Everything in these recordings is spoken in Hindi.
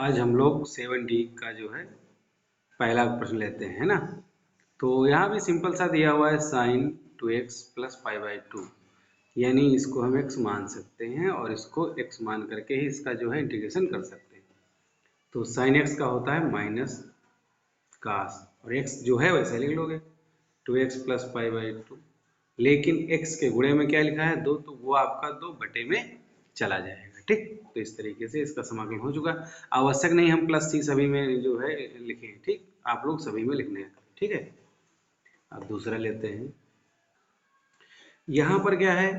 आज हम लोग 7D का जो है पहला प्रश्न लेते हैं, है ना। तो यहाँ भी सिंपल सा दिया हुआ है sin 2x plus pi by 2, यानी इसको हम x मान सकते हैं और इसको x मान करके ही इसका जो है इंटीग्रेशन कर सकते हैं। तो sin x का होता है माइनस कास और x जो है वैसे लिख लोगे 2x प्लस पाई बाई 2, लेकिन x के गुणे में क्या लिखा है 2, तो वो आपका 2 बटे में चला जाएगा। ठीक, तो इस तरीके से इसका समाकलन हो चुका। आवश्यक नहीं हम प्लस सी सभी में जो है लिखें, ठीक, आप लोग सभी में लिखने हैं। ठीक है, अब दूसरा लेते हैं। यहाँ पर क्या है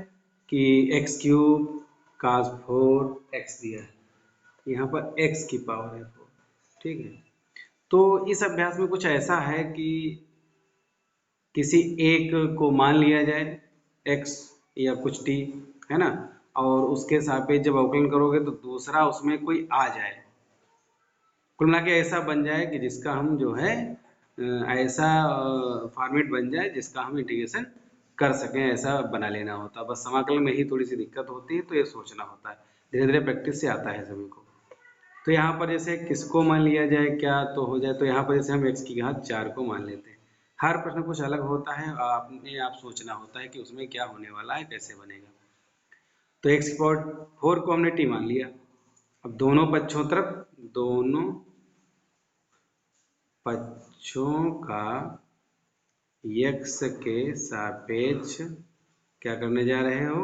कि एक्स क्यूब कास 4x दिया है, यहाँ पर x की पावर है 4। ठीक है, तो इस अभ्यास में कुछ ऐसा है कि किसी एक को मान लिया जाए x या कुछ t, है ना, और उसके सापेक्ष जब अवकलन करोगे तो दूसरा उसमें कोई आ जाए, कुल मिला के ऐसा बन जाए कि जिसका हम जो है ऐसा फॉर्मेट बन जाए जिसका हम इंटीग्रेशन कर सकें, ऐसा बना लेना होता है। बस समाकलन में ही थोड़ी सी दिक्कत होती है, तो ये सोचना होता है, धीरे धीरे प्रैक्टिस से आता है सभी को। तो यहाँ पर जैसे किसको मान लिया जाए क्या तो हो जाए, तो यहाँ पर जैसे हम x की घात 4 को मान लेते हैं। हर प्रश्न कुछ अलग होता है, आपने आप सोचना होता है कि उसमें क्या होने वाला है, कैसे बनेगा। तो x की पावर 4 को हमने t मान लिया। अब दोनों पक्षों का x के सापेक्ष क्या करने जा रहे हो,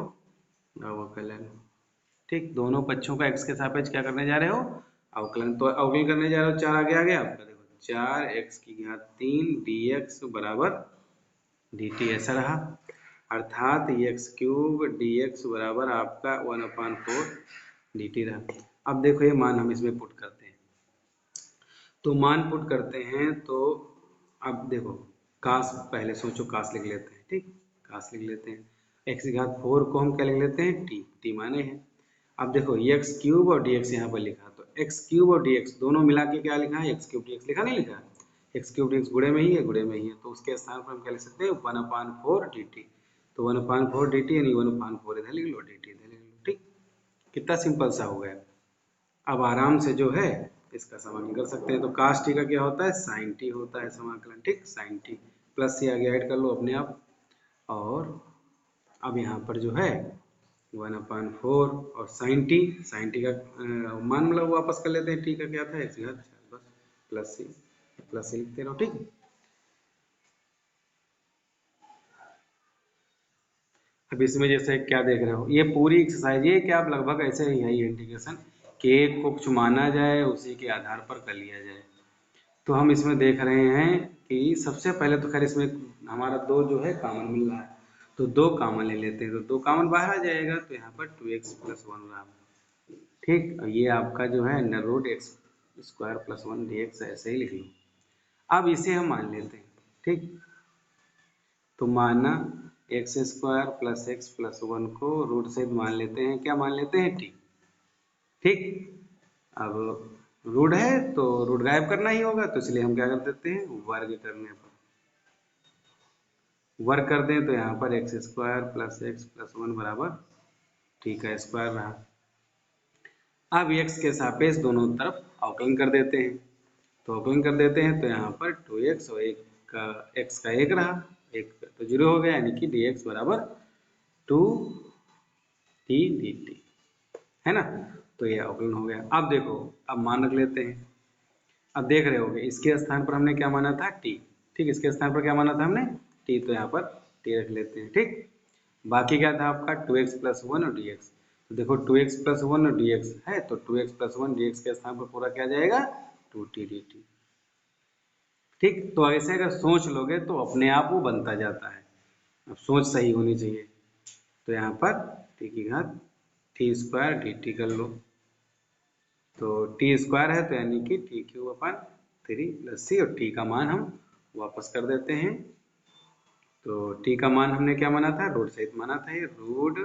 अवकलन। ठीक, दोनों पक्षों का x के सापेक्ष क्या करने जा रहे हो, अवकलन। तो अवकलन करने जा रहे हो, 4 आगे आ गया आपका, देखो 4x की घात 3 dx बराबर dt ऐसा रहा, अर्थात x क्यूब dx बराबर आपका 1/4 dt रहा। अब देखो ये मान हम इसमें पुट करते हैं, तो मान पुट करते हैं तो अब देखो कास पहले सोचो, कास लिख लेते हैं। ठीक, कास लिख लेते हैं, x की घात 4 को हम क्या लिख लेते हैं t माने हैं। अब देखो x क्यूब और dx यहाँ पर लिखा, तो x क्यूब और dx दोनों मिला के क्या लिखा है, x क्यूब dx लिखा नहीं लिखा, x क्यूब dx गुणे में ही है, गुणे में ही है, तो उसके स्थान पर हम क्या लिख सकते हैं 1/4 dt। तो 1/4 dt यानी 1/4 इधर लिख लो, dt इधर लिख लो। ठीक, कितना सिंपल सा हो गया। अब आराम से जो है इसका समाकलन कर सकते हैं। तो cos t का क्या होता है, sin t होता है समाकलन। ठीक, sin t प्लस सी आगे ऐड कर लो अपने आप, और अब यहाँ पर जो है 1/4 और sin t का मान मतलब वापस कर लेते हैं, t का क्या था x घात 4, बस प्लस सी लिखते रहो। ठीक, अब इसमें जैसे क्या देख रहे हो, ये पूरी एक्सरसाइज ये कि आप लगभग ऐसे ही है, ये इंटीग्रेशन के एक को कुछ माना जाए उसी के आधार पर कर लिया जाए। तो हम इसमें देख रहे हैं कि सबसे पहले तो खैर इसमें हमारा 2 जो है कॉमन मिल रहा है, तो 2 कॉमन ले लेते हैं, तो 2 कॉमन बाहर आ जाएगा, तो यहाँ पर 2x प्लस 1 रहा। ठीक, और ये आपका जो है under root x square plus 1 dx ऐसे ही लिख लो। अब इसे हम मान लेते हैं। ठीक, तो माना x square plus x plus 1 को रूट सहित मान लेते हैं, क्या मान लेते हैं t। ठीक, अब रूट है तो रूट गायब करना ही होगा, तो इसलिए हम क्या कर देते हैं, वर्ग करने पर वर्ग कर दें, तो यहाँ पर x square plus x plus 1 बराबर t का स्क्वायर रहा। अब x के सापेक्ष दोनों तरफ अवकलन कर देते हैं, तो अवकलन कर देते हैं, तो यहाँ पर 2x और एक का x का 1 रहा, एक तो 0 हो गया, यानी कि dx बराबर 2t dt, है ना। तो ये अवकलन हो गया। अब देखो, अब मान रख लेते हैं। अब देख रहे होगे इसके स्थान पर हमने क्या माना था t। ठीक, इसके स्थान पर क्या माना था हमने t, तो यहाँ पर t रख लेते हैं। ठीक, बाकी क्या था आपका 2x प्लस 1 और dx, तो देखो 2x प्लस 1 और dx है, तो 2x प्लस 1 dx के स्थान पर पूरा क्या जाएगा 2t dt। ठीक, तो ऐसे अगर सोच लोगे तो अपने आप वो बनता जाता है, अब सोच सही होनी चाहिए। तो यहाँ पर t की घात t स्क्वायर dt कर लो, तो t स्क्वायर है तो यानी कि t क्यूब अपन 3 प्लस सी, और t का मान हम वापस कर देते हैं। तो t का मान हमने क्या माना था, रूट सहित माना था, ये root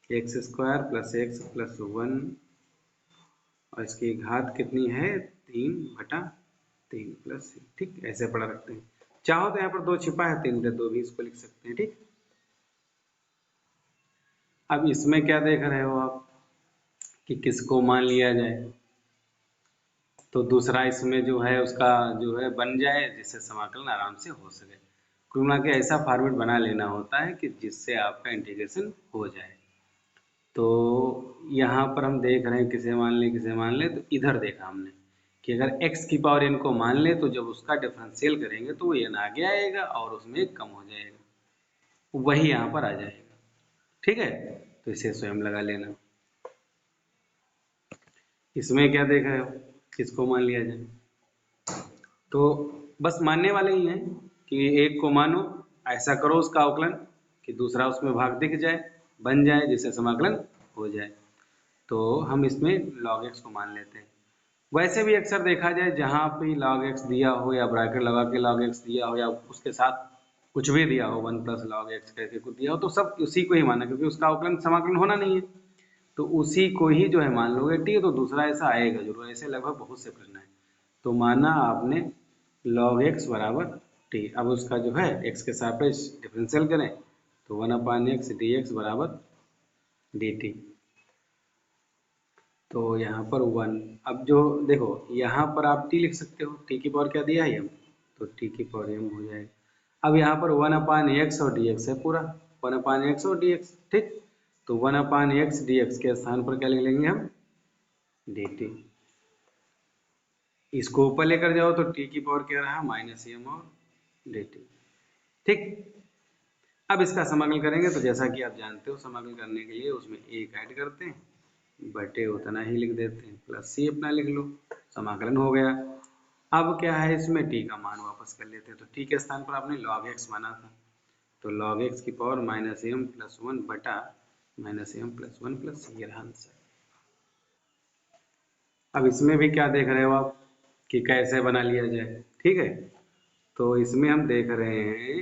x square plus x plus 1 और इसकी घात कितनी है 3/3 प्लस सी। ठीक, ऐसे पढ़ा रखते हैं। चाहो तो यहाँ पर 2 छिपा है, 3/2 भी इसको लिख सकते हैं। ठीक, अब इसमें क्या देख रहे हो आप कि किसको मान लिया जाए, तो दूसरा इसमें जो है उसका जो है बन जाए, जिससे समाकलन आराम से हो सके। कुल मिला के ऐसा फॉर्मेट बना लेना होता है कि जिससे आपका इंटीग्रेशन हो जाए। तो यहाँ पर हम देख रहे हैं किसे मान लें, तो इधर देखा हमने कि अगर x की पावर n को मान ले तो जब उसका डिफरेंशियल करेंगे तो वो n आगे आएगा और उसमें एक कम हो जाएगा, वही यहाँ पर आ जाएगा। ठीक है, तो इसे स्वयं लगा लेना। इसमें क्या देख रहे हो, किसको मान लिया जाए? तो बस मानने वाले ही हैं कि एक को मानो, ऐसा करो उसका अवकलन कि दूसरा उसमें भाग दिख जाए, बन जाए, जिससे समाकलन हो जाए। तो हम इसमें log x को मान लेते हैं। वैसे भी अक्सर देखा जाए जहाँ पे log x दिया हो या ब्रैकेट लगा के log x दिया हो या उसके साथ कुछ भी दिया हो 1 + log x करके कुछ दिया हो, तो सब उसी को ही माना, क्योंकि उसका अवकलन समाकलन होना नहीं है, तो उसी को ही जो है मान लोगे। ठीक है, तो दूसरा ऐसा आएगा जरूर, ऐसे लगभग बहुत से प्रश्न है। तो माना आपने log x बराबर t, अब उसका जो है x के सापेक्ष डिफरेंशियल करें तो 1/x dx बराबर dt। तो यहाँ पर 1, अब जो देखो यहाँ पर आप t लिख सकते हो, t की पावर क्या दिया है m, तो t की पावर m हो जाएगा। अब यहाँ पर 1/x और dx है पूरा, 1/x और dx, ठीक। तो 1/x dx के स्थान पर क्या लिख लेंगे हम, dt। इसको ऊपर लेकर जाओ तो t की पावर क्या रहा, -m और dt, ठीक। अब इसका समाकलन करेंगे तो जैसा कि आप जानते हो, समाकलन करने के लिए उसमें एक ऐड करते हैं, बटे उतना ही लिख देते हैं, प्लस c अपना लिख लो, समाकलन हो गया। अब क्या है, इसमें t का मान वापस कर लेते हैं। तो t के स्थान पर आपने log x माना था, तो log x की पावर -m + 1 बटा -m + 1 + c, ये रहा आंसर। अब इसमें भी क्या देख रहे हो आप कि कैसे बना लिया जाए, ठीक है। तो इसमें हम देख रहे हैं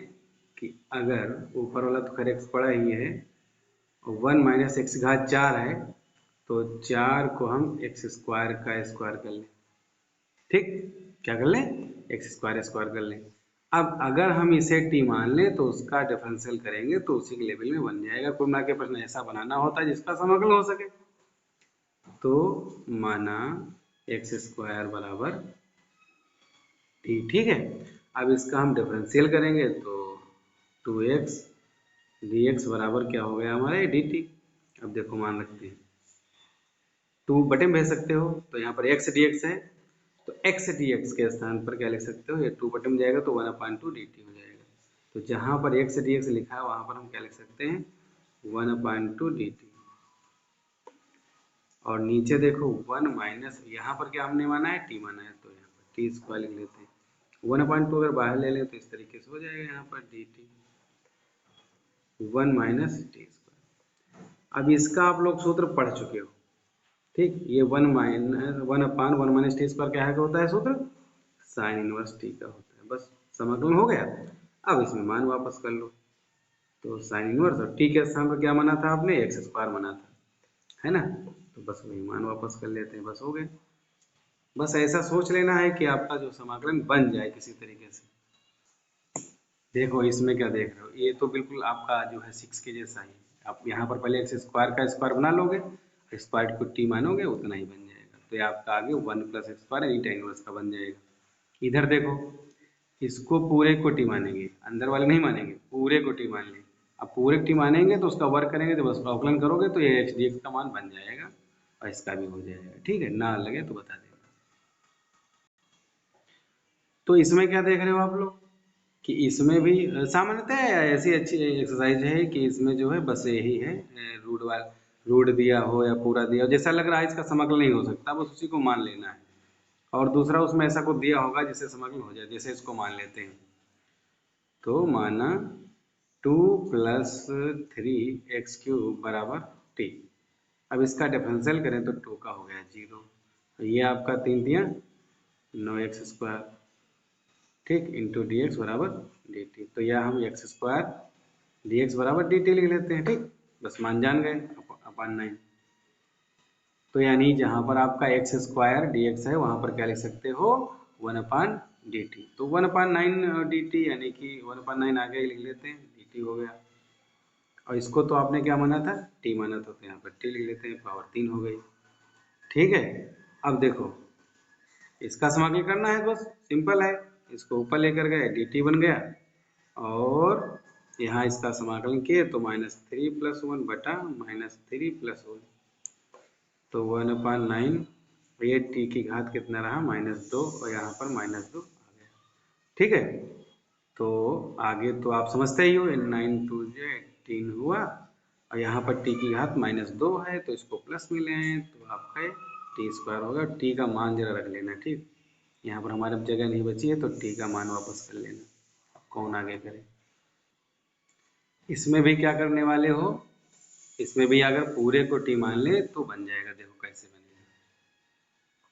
कि अगर ऊपर वाला तो खैर x पड़ा ही है, 1 - x घात 4 है, तो 4 को हम x स्क्वायर का स्क्वायर कर लें, ठीक। क्या कर लें, x स्क्वायर स्क्वायर कर लें। अब अगर हम इसे t मान लें तो उसका डिफरेंशियल करेंगे तो उसी के लेवल में बन जाएगा। कुल मिला के प्रश्न ऐसा बनाना होता है जिसका समाकलन हो सके। तो माना x स्क्वायर बराबर t, ठीक है। अब इसका हम डिफरेंशियल करेंगे तो 2x dx बराबर क्या हो गया हमारे dt। अब देखो मान रखते हैं, 2 बटे में भेज सकते हो, तो यहाँ पर x dx है, तो x dx के स्थान पर क्या लिख सकते हो, ये 2 बटे में जाएगा तो 1/2 dt हो जाएगा। तो जहाँ पर x dx लिखा है वहाँ पर हम क्या लिख सकते हैं, 1/2 dt। और नीचे देखो 1 माइनस, यहाँ पर क्या हमने माना है, t माना है, तो यहाँ पर t स्क्वायर लिख लेते हैं। 1/2 अगर बाहर ले लें तो इस तरीके से हो जाएगा, यहाँ पर dt 1 माइनस t स्क्वायर। अब इसका आप लोग सूत्र पढ़ चुके हो, ठीक। ये 1/1 - t स्क्वायर क्या है, होता है सूत्र, साइन इनवर्स t का होता है। बस समाकलन हो गया। अब इसमें मान वापस कर लो, तो साइन इनवर्स और t के स्थान पर क्या माना था आपने, x स्क्वायर माना था, है ना। तो बस वही मान वापस कर लेते हैं, बस हो गए। बस ऐसा सोच लेना है कि आपका जो समाकलन बन जाए किसी तरीके से। देखो इसमें क्या देख रहे हो, ये तो बिल्कुल आपका जो है 6 के जैसा ही। आप यहाँ पर पहले x स्क्वायर का स्क्वायर बना लोगे, स्क्वायर को t मानोगे, उतना ही बन जाएगा। तो ये आपका आगे 1 + x स्क्वायर यानी tan इनवर्स का बन जाएगा। इधर देखो, इसको पूरे को t मानेंगे, अंदर वाले नहीं मानेंगे, पूरे को t मान लें। अब पूरे टी मानेंगे तो उसका वर्क करेंगे, तो बस अवकलन करोगे तो ये x dx का मान बन जाएगा और इसका भी हो जाएगा, ठीक है। ना लगे तो बता देना। तो इसमें क्या देख रहे हो आप लोग कि इसमें भी सामान्यतः ऐसी अच्छी एक्सरसाइज है कि इसमें जो है बस यही है, रूट दिया हो या पूरा दिया हो, जैसा लग रहा है इसका समाकलन नहीं हो सकता, बस उसी को मान लेना है। और दूसरा उसमें ऐसा कुछ दिया होगा जिससे समाकलन हो जाए, जैसे इसको मान लेते हैं। तो माना 2 + 3x³ बराबर t। अब इसका डिफरेंशियल करें तो 2 का हो गया 0, तो ये आपका 3 दिया 9x स्क्वायर, ठीक, इंटू डी एक्स बराबर डी टी। तो यह हम एक्स स्क्वायर डी एक्स बराबर डी टी लिख लेते हैं, ठीक। बस मान जान गए, अपन 9। तो यानी जहाँ पर आपका एक्स स्क्वायर डी एक्स है वहाँ पर क्या लिख सकते हो, 1/dt। तो 1/9 dt यानी कि 1/9 आगे लिख लेते हैं, dt हो गया। और इसको तो आपने क्या माना था, t माना था, तो यहाँ पर t लिख लेते हैं, पावर 3 हो गई, ठीक है। अब देखो इसका समाकलन करना है, बस सिंपल है। इसको ऊपर लेकर गए dt बन गया, और यहाँ इसका समाकलन किए तो -3+1 बटा -3+1, तो 1/9। ये t की घात कितना रहा -2, और यहाँ पर -2 आ गया। ठीक है, तो आगे तो आप समझते ही हो, 9 2 18 हुआ, और यहाँ पर t की घात -2 है तो इसको प्लस में ले आए तो आपका ये t² होगा। t का मान जरा रख लेना, ठीक। यहाँ पर हमारे जगह नहीं बची है तो t का मान वापस कर लेना, कौन आगे करे। इसमें भी क्या करने वाले हो, इसमें भी अगर पूरे को t मान ले तो बन जाएगा। देखो कैसे बनेगा,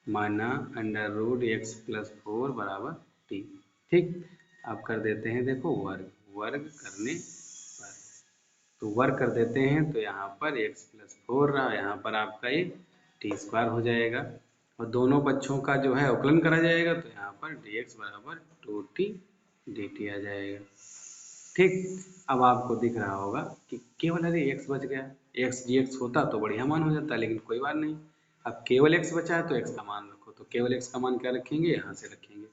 माना √x+4 बराबर t। ठीक, अब कर देते हैं, देखो वर्ग, वर्ग करने पर तो वर्ग कर देते हैं तो यहाँ पर x+4 रहा, यहाँ पर आपका ये t² हो जाएगा, और दोनों पक्षों का जो है अवकलन करा जाएगा तो यहाँ पर dx बराबर 2t dt आ जाएगा। ठीक, अब आपको दिख रहा होगा कि केवल अरे x बच गया, x dx होता तो बढ़िया मान हो जाता, लेकिन कोई बात नहीं। अब केवल x बचा है तो x का मान रखो, तो केवल x का मान क्या रखेंगे, यहाँ से रखेंगे।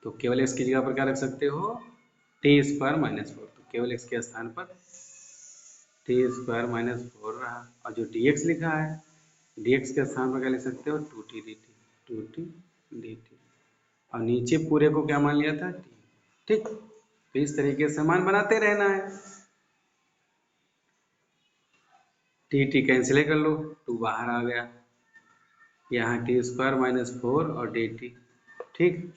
तो केवल x की जगह पर क्या रख सकते हो, t² -4, तो केवल x के स्थान पर t² -4 रहा, और जो dx लिखा है dx के स्थान पर क्या लिख सकते हो, 2t dt, 2t dt, और नीचे पूरे को क्या मान लिया था, t। ठीक, तो इस तरीके से मान बनाते रहना है। t कैंसिल कर लो, 2 बाहर आ गया, यहाँ t² -4 और dt। ठीक,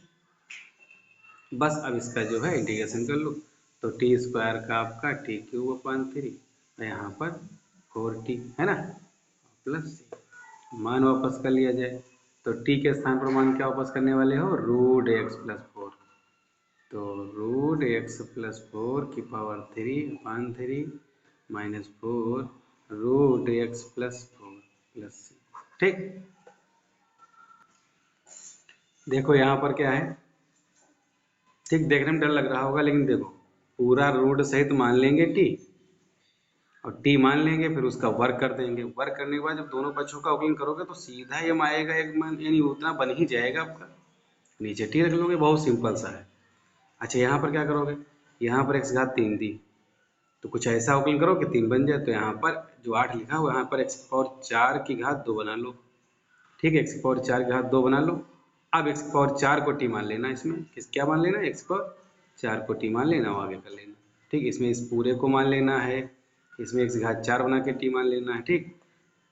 बस अब इसका जो है इंटीग्रेशन कर लो, तो t² का आपका t³ और यहाँ पर 4t है ना, प्लस मान वापस कर लिया जाए, तो t के स्थान पर मान क्या वापस करने वाले हो, √x+4, तो √x+4 की पावर 3/3 -4 √x+4 प्लस। ठीक, देखो यहाँ पर क्या है, ठीक देखने में डर लग रहा होगा, लेकिन देखो पूरा रूट सहित मान लेंगे t, और t मान लेंगे, फिर उसका वर्ग कर देंगे। वर्ग करने के बाद जब दोनों पक्षों का अवकलन करोगे तो सीधा ये आएगा एक मान, यानी उतना बन ही जाएगा आपका। नीचे t रख लोगे, बहुत सिंपल सा है। अच्छा, यहाँ पर क्या करोगे, यहाँ पर x घात 3 दी, तो कुछ ऐसा अवकलन करो कि 3 बन जाए, तो यहाँ पर जो 8 लिखा हुआ यहाँ पर x⁴ की घात 2 बना लो। ठीक है, x⁴ की घात 2 बना लो। अब x⁴ को t मान लेना, इसमें क्या मान लेना, x⁴ को t मान लेना और आगे कर लेना। ठीक, इसमें इस पूरे को मान लेना है, इसमें x घात 4 बना के t मान लेना है। ठीक,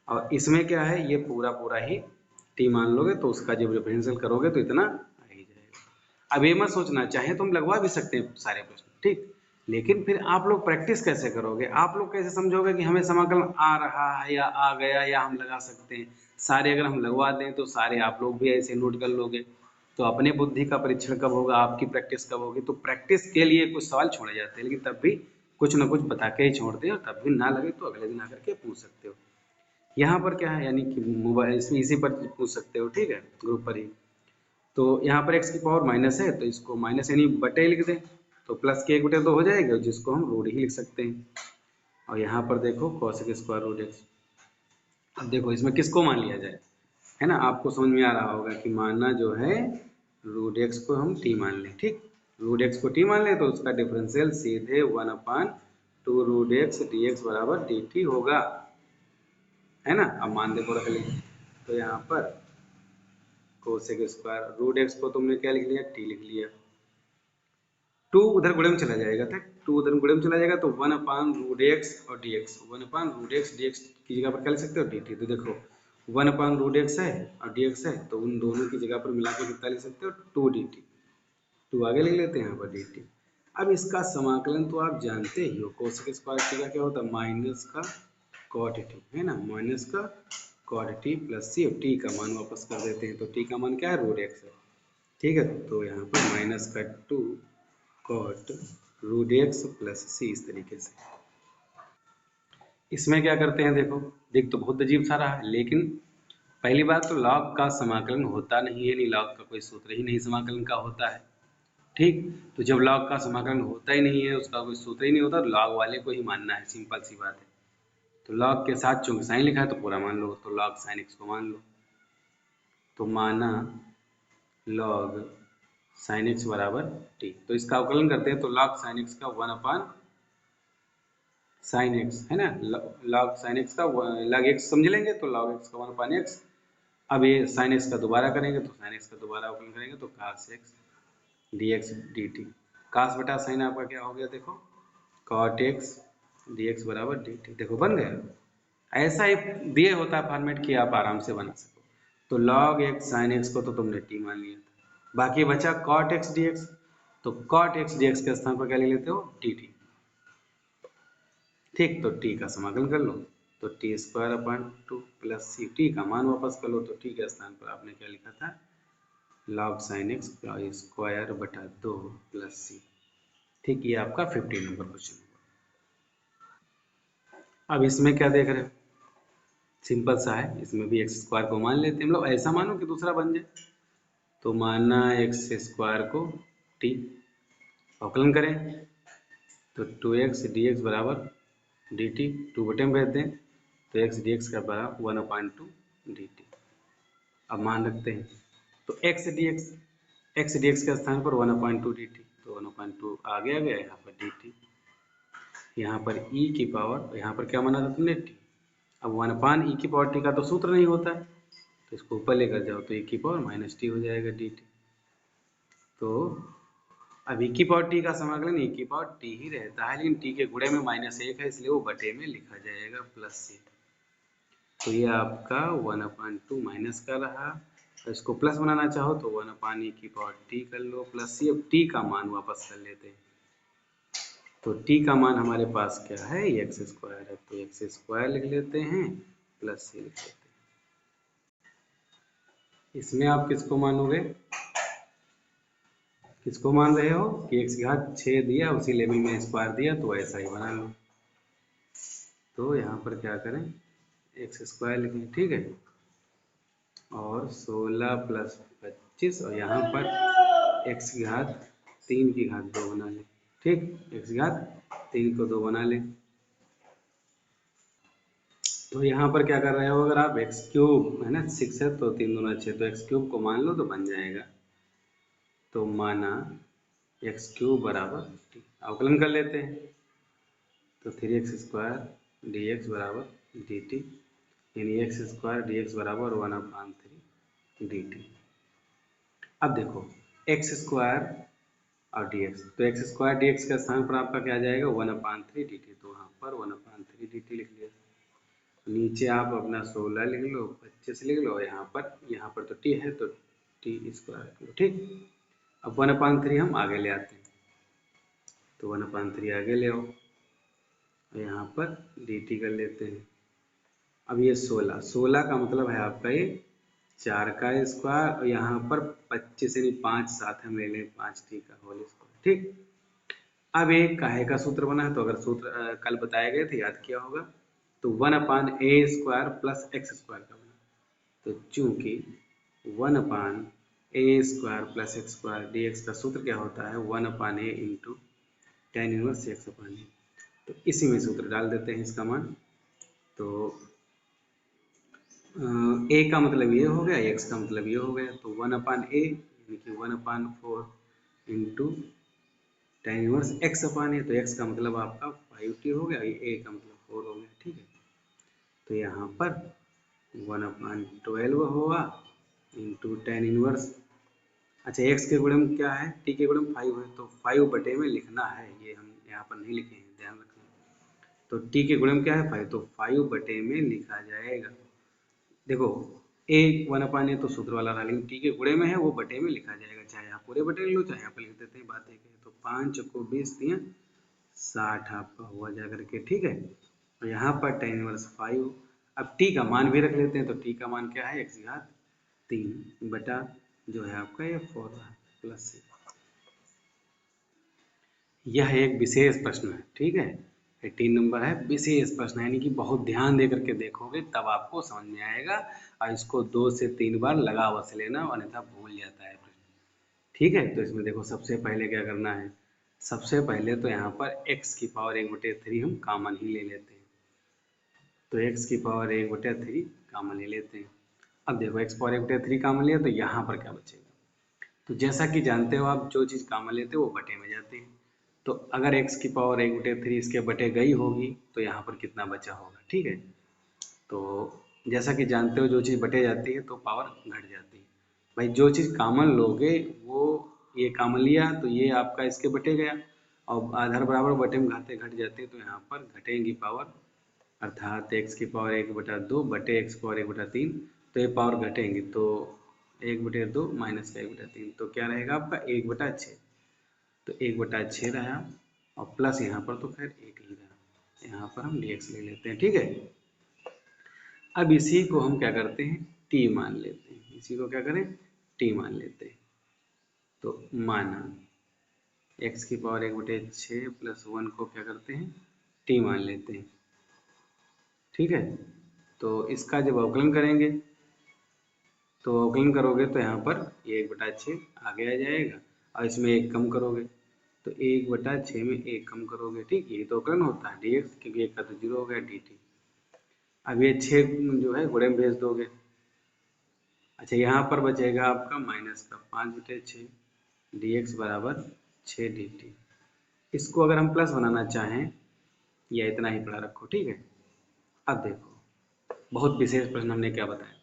और इसमें क्या है, ये पूरा पूरा ही t मान लोगे तो उसका जब डिफरेंशियल करोगे तो इतना आ ही जाएगा। अब ये मत सोचना, चाहे तो हम लगवा भी सकते हैं सारे प्रश्न, ठीक, लेकिन फिर आप लोग प्रैक्टिस कैसे करोगे, आप लोग कैसे समझोगे कि हमें समाकलन आ रहा है या आ गया या हम लगा सकते हैं। सारे अगर हम लगवा दें तो सारे आप लोग भी ऐसे नोट कर लोगे, तो अपने बुद्धि का परीक्षण कब होगा, आपकी प्रैक्टिस कब होगी। तो प्रैक्टिस के लिए कुछ सवाल छोड़े जाते हैं, लेकिन तब भी कुछ ना कुछ बता के ही छोड़ते हैं, और तब भी ना लगे तो अगले दिन आकर के पूछ सकते हो। यहाँ पर क्या है, यानी कि मोबाइल इसमें इसी पर पूछ सकते हो, ठीक है, ग्रुप पर ही। तो यहाँ पर x की पावर माइनस है तो इसको माइनस यानी बटे लिख दें, तो प्लस के 1/2 तो हो जाएगा, जिसको हम रूट ही लिख सकते हैं। और यहाँ पर देखो cos²√x। अब देखो इसमें किसको मान लिया जाए, है ना, आपको समझ में आ रहा होगा कि मानना जो है √x को हम t मान लें। ठीक, √x को t मान लें तो उसका डिफरेंशियल सीधे 1/2 √x dx बराबर dt होगा, है ना। अब मान देखो रख लें, तो यहाँ पर cos² √x को तुमने क्या लिख लिया, t लिख लिया, 2 उधर गुणे में चला जाएगा, था 2 उधर गुणे में चला जाएगा, तो 1/√x और dx, 1/√x dx की जगह पर क्या लिख सकते हो, dt। तो देखो 1/√x है और dx है, तो उन दोनों की जगह पर मिला के कितना लिख सकते हो, 2 dt, 2 आगे लिख लेते हैं यहाँ पर dt। अब इसका समाकलन तो आप जानते ही हो, cos² का क्या होता है, माइनस का cot t, है ना, माइनस का cot t plus c, t का मान वापस कर देते हैं, तो t का मान क्या है, √x है। ठीक है, तो यहाँ पर माइनस का 2 cot √x प्लस c, इस तरीके से। इसमें क्या करते हैं, देखो देख तो बहुत अजीब सा रहा है, लेकिन पहली बात तो लॉग का समाकलन होता नहीं है, नहीं लॉग का कोई सूत्र ही नहीं समाकलन का होता है। ठीक, तो जब लॉग का समाकलन होता ही नहीं है, उसका कोई सूत्र ही नहीं होता, तो लॉग वाले को ही मानना है, सिंपल सी बात है। तो लॉग के साथ चूंकि साइन लिखा है तो पूरा मान लो, तो लॉग साइन x को मान लो, तो माना log sin x बराबर t। तो इसका अवकलन करते हैं तो log sin x का 1 अपान sin x है ना, log sin x का log x समझ लेंगे तो log x का 1 अपान x। अब ये sin x का दोबारा करेंगे तो sin x का दोबारा अवकलन करेंगे तो cos x dx dt। cos बटा sin आपका क्या हो गया देखो, cot x dx बराबर dt। देखो बन गया। ऐसा ही दिए होता है फॉर्मेट कि आप आराम से बना सको। तो log x sin x को तो तुमने t मान लिया था, बाकी बचा cot x dx। तो cot x dx के स्थान पर क्या ले लेते हो, dt। ठीक, तो t का समाकलन कर लो तो टी स्क्वायर अपॉन 2 प्लस सी। टी का मान वापस कर लो तो टी के स्थान पर आपने क्या लिखा था, log sin x का स्क्वायर बटा 2 प्लस सी। ठीक, ये आपका 15 नंबर क्वेश्चन हुआ। अब इसमें क्या देख रहे हो, सिंपल सा है, इसमें भी एक्स स्क्वायर को मान लेते हैं हम लोग। ऐसा मानो कि दूसरा बन जाए, तो मानना एक्स स्क्वायर को टी, अवकलन करें तो 2x dx बराबर dt। 2 बटे में भेज दें तो x dx का बराबर 1/2 dt। अब मान रखते हैं तो x dx के स्थान पर 1/2 dt, तो 1/2 आगे आ गया यहाँ पर dt। यहाँ पर e की पावर, यहाँ पर क्या माना था तुमने, t। अब 1/e की पावर t का तो सूत्र नहीं होता है, तो इसको ऊपर लेकर जाओ तो e की पावर माइनस टी हो जाएगा dt। तो अब e की पावर t का समाकलन e की पावर t ही रहता है, लेकिन t के गुणे में -1 है इसलिए वो बटे में लिखा जाएगा प्लस से। तो ये आपका 1/2 माइनस का रहा। तो इसको प्लस बनाना चाहो तो 1/e की पावर t कर लो प्लस सी। अब t का मान वापस कर लेते हैं तो t का मान हमारे पास क्या है, एक्स स्क्वायर है, तो एक्स स्क्वायर लिख लेते हैं प्लस सी लिख लेते हैं। इसमें आप किसको मानोगे, किसको मान रहे हो कि x की घात 6 दिया उसी लेवल में स्क्वायर दिया तो ऐसा ही बना लो। तो यहाँ पर क्या करें, एक्स स्क्वायर लिखें, ठीक है, और 16 प्लस 25 और यहाँ पर x की घात 3 की घात 2 बना लें। ठीक, x की घात 3 को 2 बना लें। तो यहाँ पर क्या कर रहे हो, अगर आप एक्स क्यूब है ना, 6 है तो 3 दूना 6, तो एक्स क्यूब को मान लो तो बन जाएगा। तो माना एक्स क्यूब बराबर टी, अवकलन कर लेते हैं तो 3x स्क्वायर डी एक्स बराबर डी टी, यानी एक्स स्क्वायर डी एक्स बराबर 1/3 डी टी। अब देखो एक्स स्क्वायर और डी एक्स, तो एक्स स्क्वायर डी एक्स के स्थान पर आपका क्या आ जाएगा, 1/3 डी टी। तो वहाँ पर 1/3 डी टी लिख लिया। नीचे आप अपना 16 लिख लो, 25 लिख लो, यहाँ पर तो टी है तो टी स्क्वायर लिख लो। ठीक, अब 1/3 हम आगे ले आते हैं तो 1/3 आगे ले आओ, यहाँ पर डी टी कर लेते हैं। अब ये 16 का मतलब है आपका ये 4 का स्क्वायर, और यहाँ पर 25 यानी 5 साथ हम ले लें 5t का होल स्क्वायर। ठीक, अब एक काहे का सूत्र बना है, तो अगर सूत्र कल बताए गए थे याद किया होगा, तो 1/a² प्लस x स्क्वायर का बना। तो चूंकि 1/a² plus x square dx का सूत्र क्या होता है, 1/a into tan inverse x/a। तो इसी में सूत्र डाल देते हैं इसका मान। तो a का मतलब ये हो गया, x का मतलब ये हो गया, तो 1/a यानी कि 1/4 इंटू tan इनवर्स x/a। तो x का मतलब आपका 5t हो गया, a का मतलब 4 हो गया। ठीक है, तो यहाँ पर 1/12 होगा इंटू tan इनवर्स, अच्छा x के गुणे में क्या है, t के गुणे में 5 है, तो 5 बटे में लिखना है, ये हम यहाँ पर नहीं लिखे हैं, ध्यान रखना। तो t के गुणे में क्या है 5, तो 5 बटे में लिखा जाएगा। देखो a 1/a तो सूत्र वाला रहा, लेकिन t के गुणे में है वो बटे में लिखा जाएगा, चाहे यहाँ पूरे बटे ले लो चाहे यहाँ पर लिख देते हैं, बात एक है। तो 5 को 20 दिया 60 आपका हुआ जा करके। ठीक है, और यहाँ पर tan इनवर्स 5। अब t का मान भी रख लेते हैं, तो t का मान क्या है, x की घात 3 बटा जो है आपका ये 4 प्लस 6। यह एक विशेष प्रश्न है, ठीक है, 18 नंबर है, विशेष प्रश्न है, यानी कि बहुत ध्यान दे करके देखोगे तब आपको समझ में आएगा, और इसको 2 से 3 बार लगा बस लेना, अन्यथा भूल जाता है प्रश्न। ठीक है, तो इसमें देखो सबसे पहले क्या करना है, सबसे पहले तो यहाँ पर x की पावर 1/3 हम कॉमन ही ले लेते हैं। तो x की पावर 1/3 कॉमन ले लेते हैं। अब देखो x पावर 1/3 कॉमन लिया तो यहाँ पर क्या बचेगा, तो जैसा कि जानते हो आप, जो चीज़ कॉमन लेते हो वो बटे में जाते हैं। तो अगर x की पावर 1/3 इसके बटे गई होगी तो यहाँ पर कितना बचा होगा, ठीक है। तो जैसा कि जानते हो जो चीज़ बटे जाती है तो पावर घट जाती है। भाई जो चीज़ कॉमन लोगे वो, ये कॉमन लिया तो ये आपका इसके बटे गया, और आधार बराबर बटे में घाते घट जाते हैं तो यहाँ पर घटेंगी पावर, अर्थात x की पावर 1/2 बटे x पावर 1/3, तो ये पावर घटेंगी। तो 1/2 माइनस का 1/3 तो क्या रहेगा आपका 1/6। तो 1/6 रहा, और प्लस यहाँ पर तो खैर 1 ही रहा, यहाँ पर हम dx ले लेते हैं, ठीक है। अब इसी को हम क्या करते हैं, t मान लेते हैं। इसी को क्या करें, t मान लेते हैं। तो माना x की पावर 1/6 प्लस 1 को क्या करते हैं, t मान लेते हैं, ठीक है। तो इसका जब अवकलन करेंगे तो अवकलन करोगे तो यहाँ पर ये 1/6 आगे आ जाएगा, और इसमें 1 कम करोगे तो 1/6 में 1 कम करोगे, ठीक। ये तो अवकलन होता है dx, क्योंकि 1 का तो 0 हो गया dt। अब ये 6 जो है गुणे में भेज दोगे। अच्छा, यहाँ पर बचेगा आपका माइनस का 5/6 dx बराबर 6 dt। इसको अगर हम प्लस बनाना चाहें, या इतना ही पढ़ा रखो, ठीक है। अब देखो, बहुत विशेष प्रश्न हमने क्या बताया,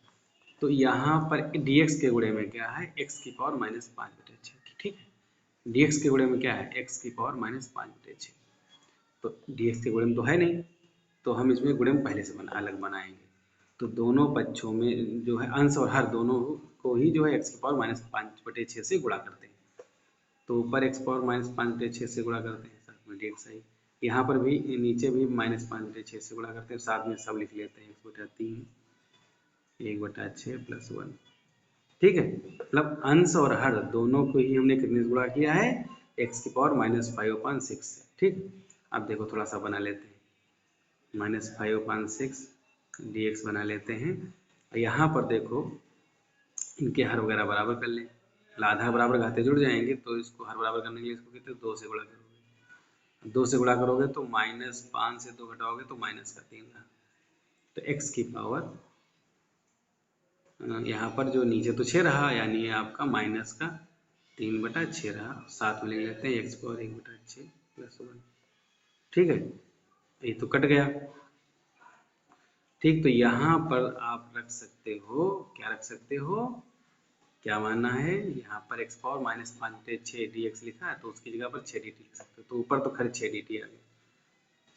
तो यहाँ पर dx के गुणे में क्या है, x की पावर -5/6, ठीक है। dx के गुणे में क्या है, x की पावर -5/6। तो dx के गुणे में तो है नहीं, तो हम इसमें गुणे में पहले से अलग बनाएंगे। तो दोनों पक्षों में जो है अंश और हर दोनों को ही जो है x की पावर -5/6 से गुणा करते हैं। तो ऊपर x पावर -5/6 से गुणा करते हैं, साथ में dx है। यहाँ पर भी नीचे भी -5/6 से गुणा करते हैं, साथ में सब लिख लेते हैं, 1/3 1/6 प्लस 1, ठीक है। मतलब अंश और हर दोनों को ही हमने कितने से गुणा किया है, x की पावर -5/6 से, ठीक। अब देखो थोड़ा सा बना लेते हैं, -5/6 dx बना लेते हैं। यहाँ पर देखो इनके हर वगैरह बराबर कर लें, आधा बराबर घाते जुड़ जाएंगे, तो इसको हर बराबर करने के लिए इसको कितने 2 से गुणा करोगे, 2 से गुणा करोगे तो -5 से 2 घटाओगे तो -3 रहा। तो x की पावर यहाँ पर जो नीचे तो 6 रहा, यानी ये आपका -3/6 रहा, साथ में ले लेते हैं x पावर 1/6 प्लस 1, ठीक है। ये तो कट गया, ठीक। तो यहाँ पर आप रख सकते हो, क्या रख सकते हो, क्या मानना है, यहाँ पर x पावर -5/6 dx लिखा है तो उसकी जगह पर 6 dt लिख सकते हो। तो ऊपर तो खैर 6 dt आ गया,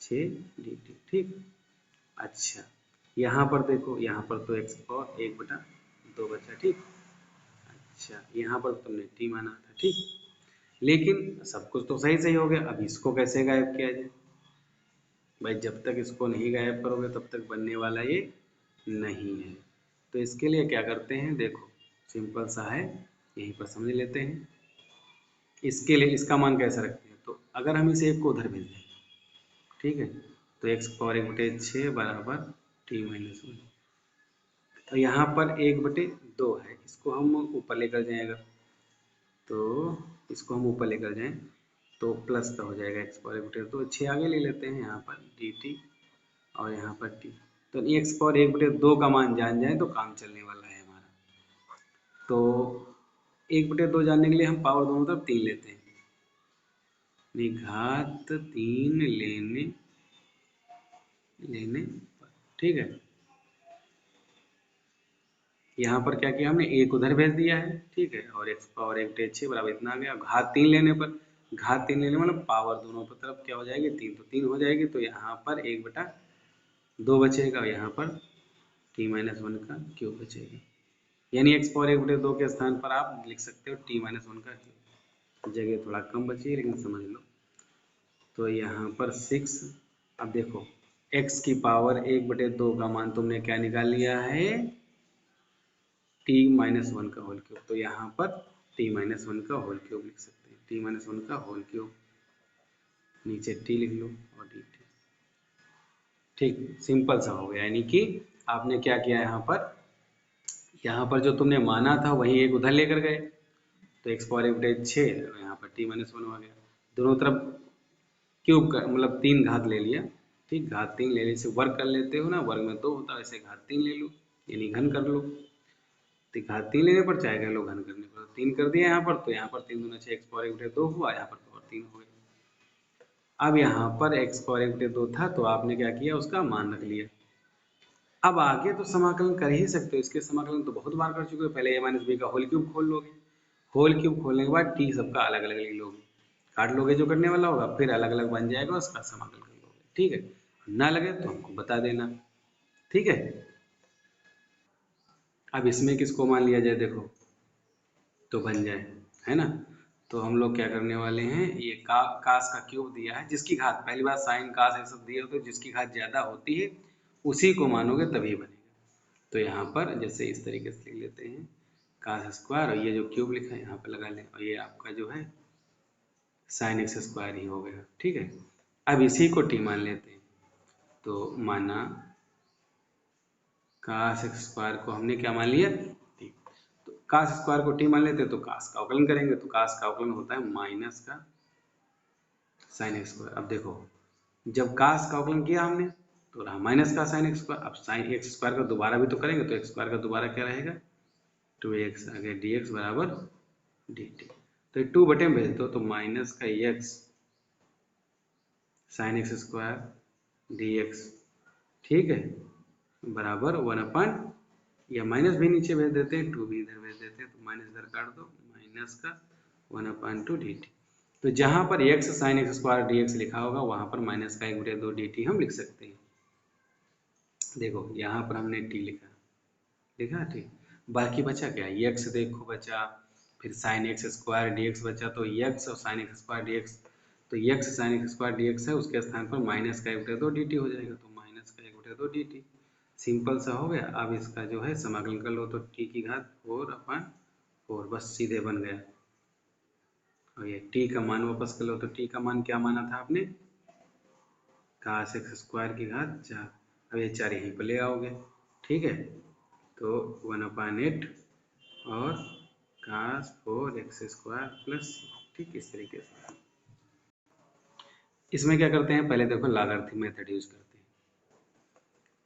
6 dt, ठीक। अच्छा, यहाँ पर देखो, यहाँ पर तो x पावर 1/2 बचा, ठीक। अच्छा, यहाँ पर तुमने t माना था, ठीक। लेकिन सब कुछ तो सही सही हो गया, अब इसको कैसे गायब किया जाए। भाई जब तक इसको नहीं गायब करोगे तब तक बनने वाला ये नहीं है। तो इसके लिए क्या करते हैं, देखो सिंपल सा है, यहीं पर समझ लेते हैं। इसके लिए इसका मान कैसा रखते हैं, तो अगर हम इसे 1 को उधर भेज दें, ठीक है, तो x पावर 1/6 बराबर t-1। तो यहाँ पर 1/2 है, इसको हम ऊपर लेकर जाएं अगर, तो इसको हम ऊपर लेकर जाएं तो प्लस का हो जाएगा x पावर 1/2, तो 6 आगे ले लेते हैं यहाँ पर dt, और यहाँ पर t। तो x पावर 1/2 का मान जान जाए तो काम चलने वाला है हमारा। तो 1/2 जानने के लिए हम पावर दोनों तरफ 3 लेते हैं, घात 3 लेने पर, ठीक है। यहाँ पर क्या किया हमने, 1 उधर भेज दिया है, ठीक है, और x पावर 1/6 बराबर इतना आ गया। घात 3 लेने पर, घात 3 लेने मतलब पावर दोनों पर तरफ क्या हो जाएगी, 3, तो 3 हो जाएगी। तो यहाँ पर 1/2 बचेगा, और यहाँ पर t-1 का क्यूब बचेगा। यानी x पावर 1/2 के स्थान पर आप लिख सकते हो t-1 का क्यूब। जगह थोड़ा कम बची लेकिन समझ लो। तो यहाँ पर 6, अब देखो x की पावर 1/2 का मान तुमने क्या निकाल लिया है, t-1 का होल क्यूब। तो यहाँ पर t-1 का होल क्यूब लिख सकते हैं, t-1 का होल क्यूब, नीचे t लिख लो और dt, ठीक। सिंपल सा हो गया, यानी कि आपने क्या किया, यहाँ पर जो तुमने माना था वही 1 उधर लेकर गए, तो x पावर 1/6 यहाँ पर t-1 हो गया। दोनों तरफ क्यूब का मतलब 3 घात ले लिया, ठीक। घात 3 लेने से वर्ग कर लेते हो ना, वर्ग में 2 होता है, वैसे घात 3 ले लो, यानी घन कर लो। तो घात 3 लेने पर चाहे लो घन करने पर, 3 कर दिया यहाँ पर, तो यहाँ पर 3 दूना 6 x पावर 1/2 हुआ, यहाँ पर पावर 3 हो गया। अब यहाँ पर x पावर 1/2 था तो आपने क्या किया, उसका मान रख लिया। अब आगे तो समाकलन कर ही सकते हो, इसके समाकलन तो बहुत बार कर चुके हो। पहले a माइनस बी का होल क्यूब खोल लोगे, होल क्यूब खोलने के बाद t सबका अलग अलग ले लोगे, काट लोगे जो करने वाला होगा, फिर अलग अलग बन जाएगा, उसका समाकलन कर लोगे। ठीक है, ना लगे तो हमको बता देना। ठीक है, अब इसमें किसको मान लिया जाए, देखो तो बन जाए, है ना। तो हम लोग क्या करने वाले हैं, ये कास का क्यूब दिया है, जिसकी घात, पहली बार साइन कास ये सब दिए होते, तो जिसकी घात ज़्यादा होती है उसी को मानोगे तभी बनेगा। तो यहाँ पर जैसे इस तरीके से लिख लेते हैं कास स्क्वायर, और ये जो क्यूब लिखा है यहाँ पे लगा लें, और ये आपका जो है साइन एक्स स्क्वायर ही हो गया। ठीक है, अब इसी को टी मान लेते हैं, तो माना कास एक्स स्क्वायर को हमने क्या मान लिया, टी। तो कास स्क्वायर को टी मान लेते हैं, तो कास का अवकलन करेंगे, तो कास का अवकलन होता है माइनस का साइन एक्स स्क्वायर। अब देखो, जब कास का अवकलन किया हमने तो रहा माइनस का साइन एक्स स्क्वायर, अब साइन एक्स स्क्वायर का दोबारा भी तो करेंगे, तो एक्स स्क्वायर का दोबारा क्या रहेगा, 2x आगे dx बराबर dt। तो ये 2 बटे में भेज दो, तो माइनस का x sine x square dx, ठीक है, बराबर 1/, या माइनस भी नीचे भेज देते हैं, 2 भी इधर भेज देते हैं, तो माइनस इधर काट दो, माइनस का 1/2 dt। तो जहाँ पर x sine x square dx लिखा होगा वहाँ पर माइनस का 1/2 dt हम लिख सकते हैं। देखो यहाँ पर हमने t लिखा ठीक, बाकी बचा क्या, x देखो बचा, फिर साइन एक्स स्क्वायर dx बचा, तो x और साइन एक्स स्क्वायर dx, तो x sine x square dx है, उसके स्थान पर माइनस का 1/2 dt हो जाएगा, तो माइनस का 1/2 dt सिंपल सा हो गया। अब इसका जो है समाकलन कर लो, तो t की घात 4/4 बस सीधे बन गया। और ये t का मान वापस कर लो, तो t का मान क्या माना था आपने, कास एक्स स्क्वायर की घात 4, अब ये 4 यहीं पर ले आओगे। ठीक है, तो 1/8 और कास 4x स्क्वायर प्लस, ठीक इस तरीके से। इसमें क्या करते हैं, पहले देखो लॉगरिथम मेथड यूज करते हैं।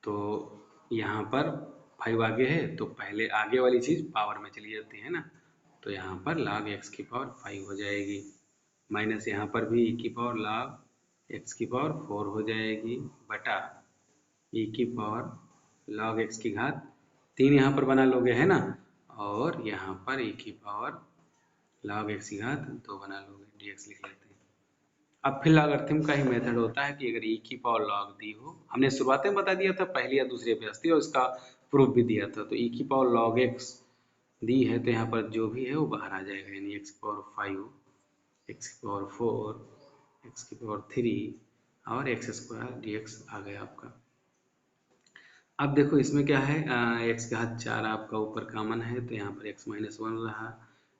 तो यहाँ पर 5 आगे है, तो पहले आगे वाली चीज़ पावर में चली जाती है ना, तो यहाँ पर log x की पावर 5 हो जाएगी, माइनस यहाँ पर भी e की पावर log x की पावर 4 हो जाएगी, बटा e की पावर log x की घात 3 यहाँ पर बना लोगे, है ना, और यहाँ पर e की पावर log x की घात 2 बना लोगे, dx लिख लेते हैं। अब फिर लॉगरिथम का ही मेथड होता है कि अगर e की पावर log दी हो, हमने शुरुआत में बता दिया था पहली या दूसरी अभ्यास थी, और इसका प्रूफ भी दिया था, तो e की पावर log x दी है, तो यहाँ पर जो भी है वो बाहर आ जाएगा, यानी x की पावर 5, x की पावर 4, x की पावर 3 और x स्क्वायर dx आ गया आपका। अब देखो इसमें क्या है, x का घात 4 आपका ऊपर कॉमन है, तो यहाँ पर x माइनस 1 रहा,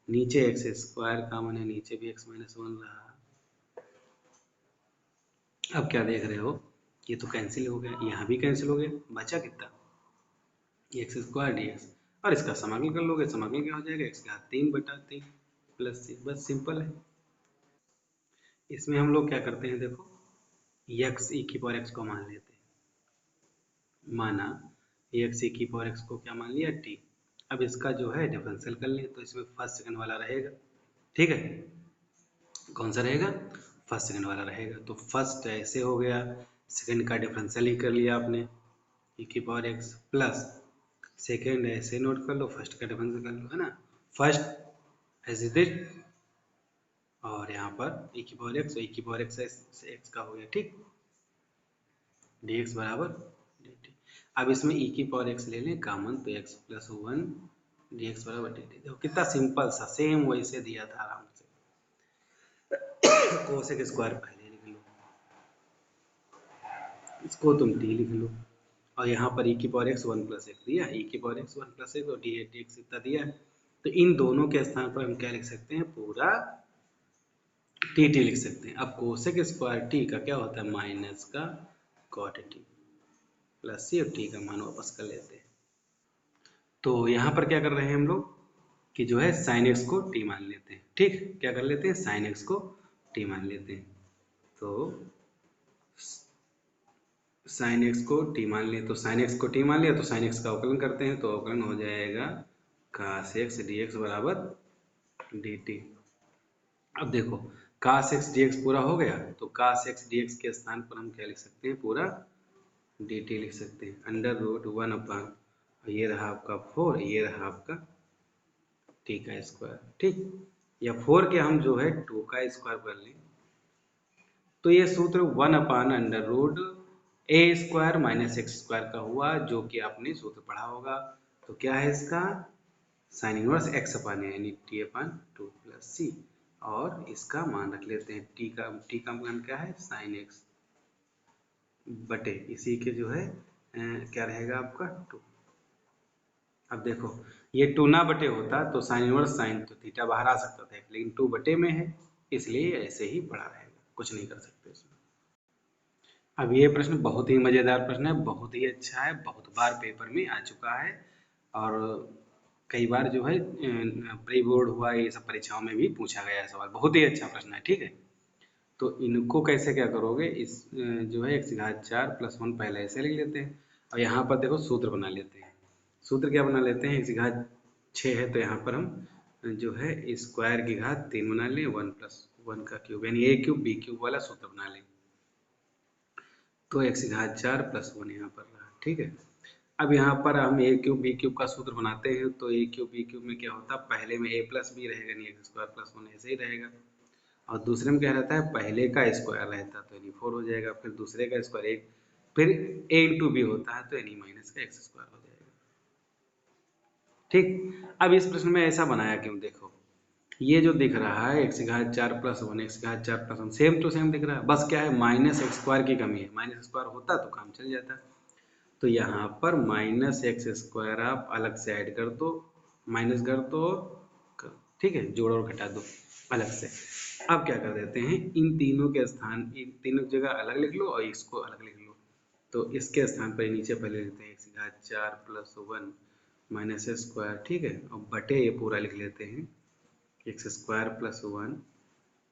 नीचे x स्क्वायर कॉमन है, नीचे भी x माइनस 1 रहा। अब क्या देख रहे हो, ये तो कैंसिल हो गया, यहाँ भी कैंसिल हो गया, बचा कितना, एक्स स्क्वायर डी एक्स, और इसका समाकलन कर लोगे, समाकलन क्या हो जाएगा, x का 3/3 प्लस 6, बस सिंपल है। इसमें हम लोग क्या करते हैं, देखो x e की पावर x को मान लेते हैं, माना x e की पावर x को क्या मान लिया, t। अब इसका जो है डिफरेंशियल कर लें, तो इसमें फर्स्ट सेकंड वाला रहेगा, ठीक है, कौन सा रहेगा, फर्स्ट सेकंड वाला रहेगा, तो फर्स्ट ऐसे हो गया, सेकंड का डिफरेंशियल ही कर लिया आपने, e की पावर x प्लस सेकेंड ऐसे नोट कर लो, फर्स्ट का डिफरेंशियल कर लो, है ना, फर्स्ट एज इट इज, और यहाँ पर e की पावर x, e की पावर x से x का हो गया, ठीक, dx बराबर dt। अब इसमें e की पावर x ले लें कामन, तो x प्लस 1 dx बराबर dt। देखो कितना सिंपल सा, सेम वैसे दिया था आराम से। कोसेक स्क्वायर पहले लिख लो, इसको तुम t लिख लो, और यहाँ पर e की पावर x 1 प्लस x दिया, e की पावर x 1 प्लस x और dx इतना दिया है, तो इन दोनों के स्थान पर हम क्या लिख सकते हैं, पूरा टी लिख सकते हैं। अब कोसेक स्क्वायर टी का क्या होता है, माइनस का कॉट टी प्लस सी, और टी का मान वापस कर लेते हैं। तो यहाँ पर क्या कर रहे हैं हम लोग कि जो है साइन एक्स को टी मान लेते हैं, ठीक, क्या कर लेते हैं, साइन एक्स को टी मान लेते हैं, तो साइन एक्स को टी मान लिया, तो साइन एक्स को टी मान लिया, तो साइन एक्स का अवकलन करते हैं, तो अवकलन हो जाएगा कास एक्स डी एक्स बराबर dt। अब देखो cos x dx पूरा हो गया, तो cos x dx के स्थान पर हम क्या लिख सकते हैं, पूरा dt लिख सकते हैं, अंडर रूट 1 ये रहा आपका 4, ये रहा आपका t का स्क्वायर, ठीक। या 4 के हम जो है 2 का स्क्वायर कर लें, तो ये सूत्र 1 under root a square minus x square का हुआ, जो कि आपने सूत्र पढ़ा होगा। तो क्या है इसका, साइन इनवर्स x अपान ए यानी t अपान 2 प्लस सी, और इसका मान रख लेते हैं t का मान क्या है, साइन x बटे इसी के जो है क्या रहेगा आपका 2। अब देखो ये 2 ना बटे होता तो साइन इनवर्स साइन तो थीटा बाहर आ सकता था, लेकिन 2 बटे में है इसलिए ऐसे ही पड़ा रहेगा, कुछ नहीं कर सकते इसमें। अब ये प्रश्न बहुत ही मज़ेदार प्रश्न है, बहुत ही अच्छा है, बहुत बार पेपर में आ चुका है, और कई बार जो है प्री बोर्ड हुआ, ये सब परीक्षाओं में भी पूछा गया है सवाल, बहुत ही अच्छा प्रश्न है, ठीक है। तो इनको कैसे क्या करोगे, इस जो है x घात 4 प्लस 1 पहले ऐसे लिख लेते हैं, और यहाँ पर देखो सूत्र बना लेते हैं। सूत्र क्या बना लेते हैं, x घात 6 है तो यहाँ पर हम जो है स्क्वायर की घात 3 बना लें, 1 प्लस 1 का क्यूब यानी a क्यूब b क्यूब वाला सूत्र बना लें, तो x घात 4 प्लस 1 यहाँ पर रहा, ठीक है। अब यहाँ पर हम a क्यूब b क्यूब का सूत्र बनाते हैं, तो a क्यूब b क्यूब में क्या होता है, पहले में a प्लस b रहेगा यानी x स्क्वायर प्लस 1 ऐसे ही रहेगा, और दूसरे में क्या रहता है, पहले का स्क्वायर रहता है तो यानी 4 हो जाएगा, फिर दूसरे का स्क्वायर 1, फिर a इंटू बी होता है तो यानी माइनस का x स्क्वायर हो जाएगा, ठीक। अब इस प्रश्न में ऐसा बनाया क्यों, देखो ये जो दिख रहा है x घात 4 प्लस 1 x घात 4 प्लस 1 सेम टू सेम दिख रहा है, बस क्या है माइनस एक्स स्क्वायर की कमी है, माइनस स्क्वायर होता तो काम चल जाता। तो यहाँ पर माइनस एक्स स्क्वायर आप अलग से ऐड कर दो, माइनस कर दो, ठीक है, जोड़ और घटा दो अलग से। अब क्या कर देते हैं, इन तीनों के स्थान, इन तीनों जगह अलग लिख लो और इसको अलग लिख लो, तो इसके स्थान पर नीचे पहले लिखते हैं एक्स घात 4 प्लस 1 माइनस स्क्वायर, ठीक है, और बटे ये पूरा लिख लेते हैं एक्स स्क्वायर प्लस 1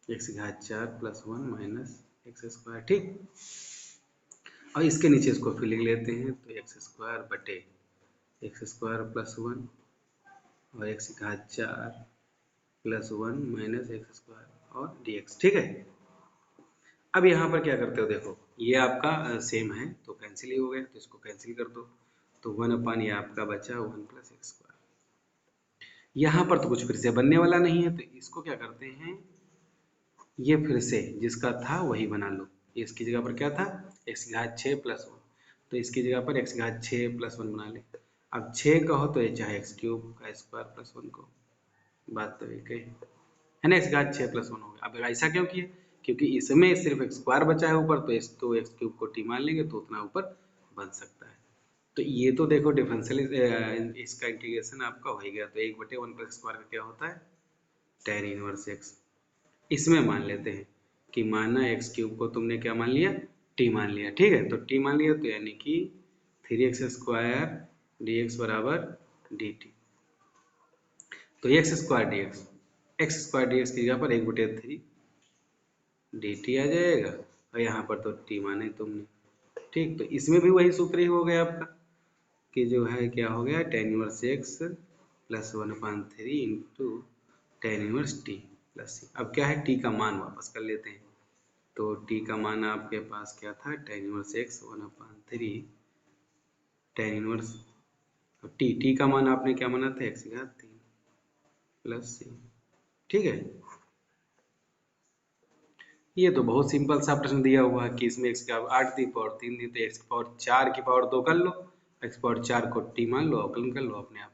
एक्स घात 4 प्लस 1 माइनस एक्स स्क्वायर, ठीक। और इसके नीचे इसको फिर लिख लेते हैं, तो एक्स स्क्वायर बटे एक्स स्क्वायर प्लस 1 और एक्स घात 4 प्लस 1 माइनस एक्स स्क्वायर और dx, ठीक है। अब यहाँ पर क्या करते हो, देखो ये आपका सेम है तो कैंसिल ही हो गया, तो इसको कैंसिल कर दो, तो 1 ये आपका बचा 1 प्लस एक्स स्क्वायर। यहाँ पर तो कुछ फिर से बनने वाला नहीं है, तो इसको क्या करते हैं, ये फिर से जिसका था वही बना लो, इसकी जगह पर क्या था एक्स घात 6 प्लस 1, तो इसकी जगह पर एक्स घात 6 प्लस 1 बना ले। अब 6 कहो तो ये चाहे एक्स क्यूब का स्क्वायर प्लस 1 को, बात तो एक है ना, एक्स घात 6 प्लस 1 हो गया। अब ऐसा क्यों किया, क्योंकि इसमें सिर्फ एक्स स्क्वायर बचा है ऊपर, तो इसको एक्स क्यूब को टी मान लेंगे तो उतना ऊपर बन सकता है। तो ये तो देखो डिफरेंशियल इसका इंटीग्रेशन आपका हो ही गया, तो 1/1 प्लस स्क्वायर का क्या होता है tan इनवर्स एक्स। इसमें मान लेते हैं कि माना एक्स क्यूब को तुमने क्या मान लिया, टी मान लिया, ठीक है, तो टी मान लिया तो यानी कि 3x स्क्वायर dx बराबर dt, तो एक्स स्क्वायर dx की जगह पर 1/3 dt आ जाएगा, और यहाँ पर तो t माने तुमने, ठीक। तो इसमें भी वही सूत्र ही हो गया आपका कि जो है क्या हो गया tan inverse x plus 1/3 into tan inverse t plus c। अब क्या है, t का मान वापस कर लेते हैं, तो t का मान आपके पास क्या था, tan inverse x 1/3 tan inverse t का मान आपने क्या माना था x घात 3 प्लस c, ठीक है। ये तो बहुत सिंपल सा प्रश्न दिया हुआ है कि इसमें x का 8 दी पावर 3 दी, तो x की पावर 4 की पावर 2 कर लो, x पावर 4 को t मान लो, अवकलन कर लो अपने आप,